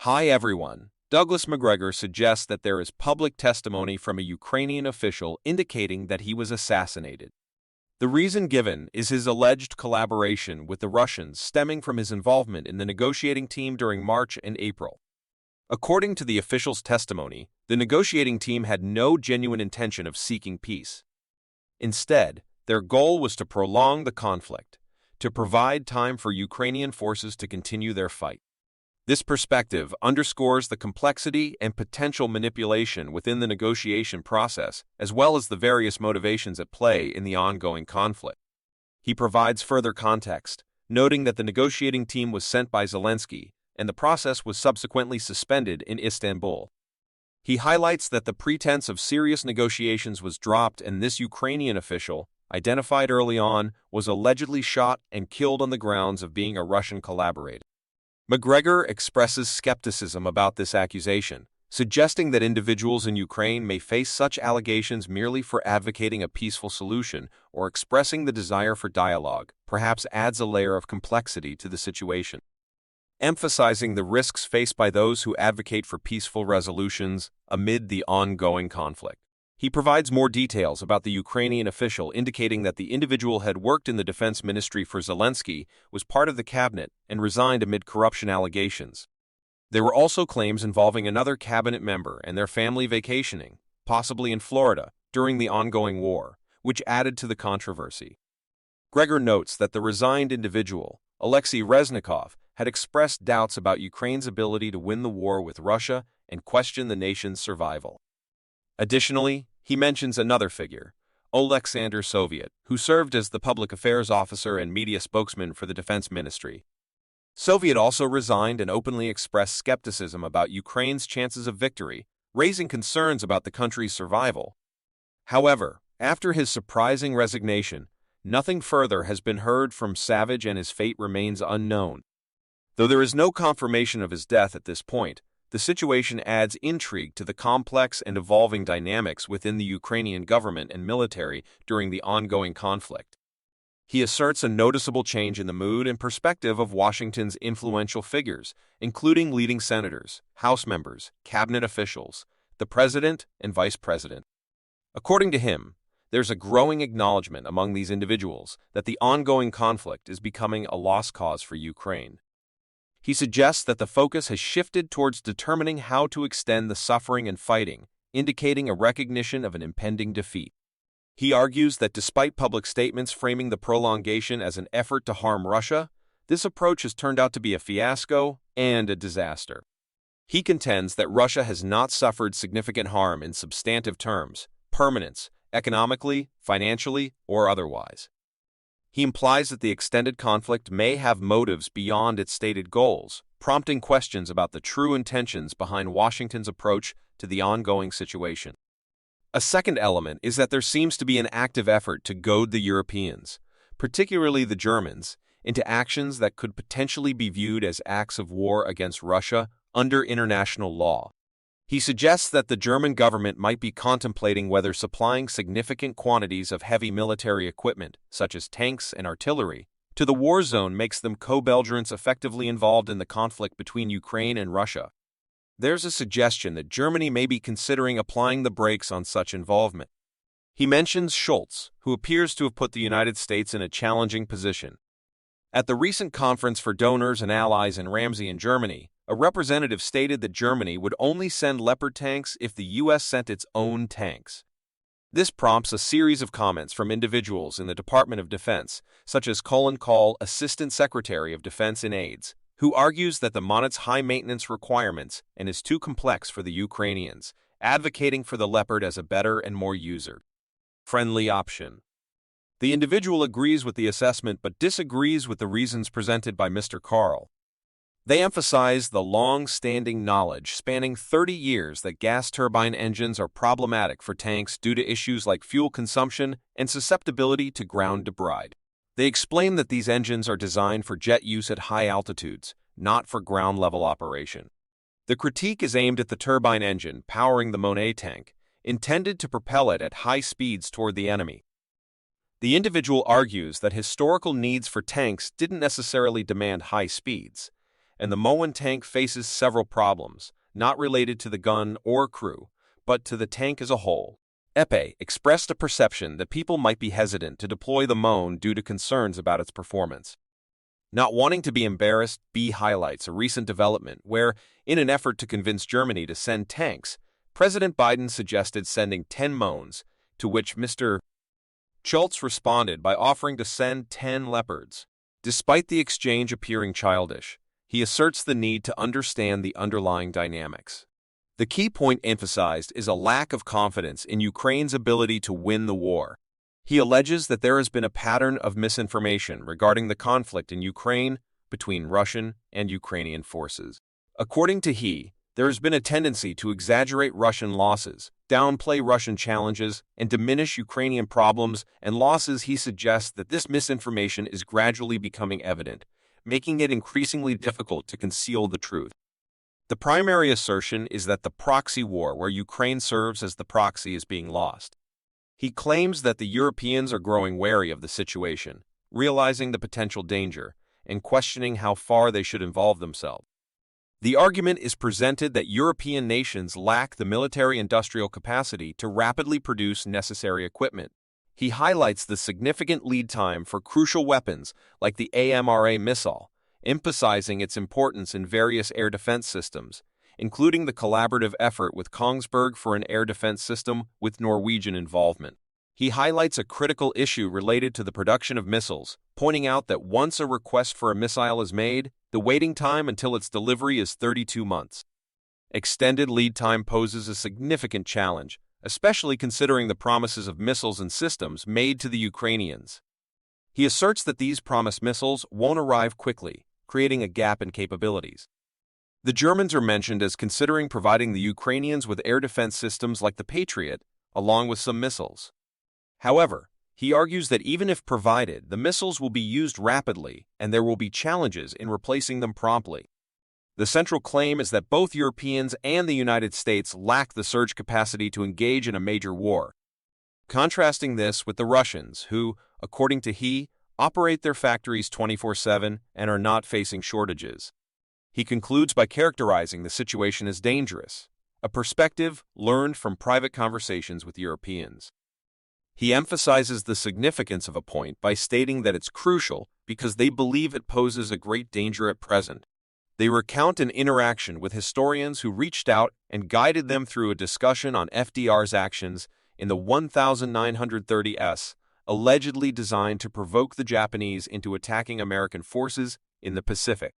Hi everyone. Douglas Macgregor suggests that there is public testimony from a Ukrainian official indicating that he was assassinated. The reason given is his alleged collaboration with the Russians stemming from his involvement in the negotiating team during March and April. According to the official's testimony, the negotiating team had no genuine intention of seeking peace. Instead, their goal was to prolong the conflict, to provide time for Ukrainian forces to continue their fight. This perspective underscores the complexity and potential manipulation within the negotiation process, as well as the various motivations at play in the ongoing conflict. He provides further context, noting that the negotiating team was sent by Zelensky, and the process was subsequently suspended in Istanbul. He highlights that the pretense of serious negotiations was dropped, and this Ukrainian official, identified early on, was allegedly shot and killed on the grounds of being a Russian collaborator. Macgregor expresses skepticism about this accusation, suggesting that individuals in Ukraine may face such allegations merely for advocating a peaceful solution or expressing the desire for dialogue, perhaps adds a layer of complexity to the situation. Emphasizing the risks faced by those who advocate for peaceful resolutions amid the ongoing conflict. He provides more details about the Ukrainian official, indicating that the individual had worked in the defense ministry for Zelensky, was part of the cabinet, and resigned amid corruption allegations. There were also claims involving another cabinet member and their family vacationing, possibly in Florida, during the ongoing war, which added to the controversy. Gregor notes that the resigned individual, Alexei Reznikov, had expressed doubts about Ukraine's ability to win the war with Russia and questioned the nation's survival. Additionally, he mentions another figure, Alexander Soviet, who served as the public affairs officer and media spokesman for the defense ministry. Soviet also resigned and openly expressed skepticism about Ukraine's chances of victory, raising concerns about the country's survival. However, after his surprising resignation, nothing further has been heard from Savage and his fate remains unknown. Though there is no confirmation of his death at this point, the situation adds intrigue to the complex and evolving dynamics within the Ukrainian government and military during the ongoing conflict. He asserts a noticeable change in the mood and perspective of Washington's influential figures, including leading senators, House members, cabinet officials, the president, and vice president. According to him, there's a growing acknowledgement among these individuals that the ongoing conflict is becoming a lost cause for Ukraine. He suggests that the focus has shifted towards determining how to extend the suffering and fighting, indicating a recognition of an impending defeat. He argues that despite public statements framing the prolongation as an effort to harm Russia, this approach has turned out to be a fiasco and a disaster. He contends that Russia has not suffered significant harm in substantive terms, permanence, economically, financially, or otherwise. He implies that the extended conflict may have motives beyond its stated goals, prompting questions about the true intentions behind Washington's approach to the ongoing situation. A second element is that there seems to be an active effort to goad the Europeans, particularly the Germans, into actions that could potentially be viewed as acts of war against Russia under international law. He suggests that the German government might be contemplating whether supplying significant quantities of heavy military equipment, such as tanks and artillery, to the war zone makes them co-belligerents effectively involved in the conflict between Ukraine and Russia. There's a suggestion that Germany may be considering applying the brakes on such involvement. He mentions Scholz, who appears to have put the United States in a challenging position. At the recent conference for donors and allies in Ramsey in Germany, a representative stated that Germany would only send Leopard tanks if the U.S. sent its own tanks. This prompts a series of comments from individuals in the Department of Defense, such as Colin Call, Assistant Secretary of Defense in AIDS, who argues that the Monet's high maintenance requirements and is too complex for the Ukrainians, advocating for the Leopard as a better and more user-friendly option. The individual agrees with the assessment but disagrees with the reasons presented by Mr. Carl. They emphasize the long-standing knowledge spanning 30 years that gas turbine engines are problematic for tanks due to issues like fuel consumption and susceptibility to ground debris. They explain that these engines are designed for jet use at high altitudes, not for ground-level operation. The critique is aimed at the turbine engine powering the Monet tank, intended to propel it at high speeds toward the enemy. The individual argues that historical needs for tanks didn't necessarily demand high speeds, and the Moen tank faces several problems, not related to the gun or crew, but to the tank as a whole. Epe expressed a perception that people might be hesitant to deploy the Moen due to concerns about its performance. Not wanting to be embarrassed, B highlights a recent development where, in an effort to convince Germany to send tanks, President Biden suggested sending 10 Moens, to which Mr. Schultz responded by offering to send 10 Leopards. Despite the exchange appearing childish, he asserts the need to understand the underlying dynamics. The key point emphasized is a lack of confidence in Ukraine's ability to win the war. He alleges that there has been a pattern of misinformation regarding the conflict in Ukraine between Russian and Ukrainian forces. According to he, there has been a tendency to exaggerate Russian losses, downplay Russian challenges, and diminish Ukrainian problems and losses. He suggests that this misinformation is gradually becoming evident, making it increasingly difficult to conceal the truth. The primary assertion is that the proxy war where Ukraine serves as the proxy is being lost. He claims that the Europeans are growing wary of the situation, realizing the potential danger, and questioning how far they should involve themselves. The argument is presented that European nations lack the military-industrial capacity to rapidly produce necessary equipment. He highlights the significant lead time for crucial weapons like the AMRA missile, emphasizing its importance in various air defense systems, including the collaborative effort with Kongsberg for an air defense system with Norwegian involvement. He highlights a critical issue related to the production of missiles, pointing out that once a request for a missile is made, the waiting time until its delivery is 32 months. Extended lead time poses a significant challenge, especially considering the promises of missiles and systems made to the Ukrainians. He asserts that these promised missiles won't arrive quickly, creating a gap in capabilities. The Germans are mentioned as considering providing the Ukrainians with air defense systems like the Patriot, along with some missiles. However, he argues that even if provided, the missiles will be used rapidly and there will be challenges in replacing them promptly. The central claim is that both Europeans and the United States lack the surge capacity to engage in a major war. Contrasting this with the Russians, who, according to he, operate their factories 24/7 and are not facing shortages. He concludes by characterizing the situation as dangerous, a perspective learned from private conversations with Europeans. He emphasizes the significance of a point by stating that it's crucial because they believe it poses a great danger at present. They recount an interaction with historians who reached out and guided them through a discussion on FDR's actions in the 1930s, allegedly designed to provoke the Japanese into attacking American forces in the Pacific.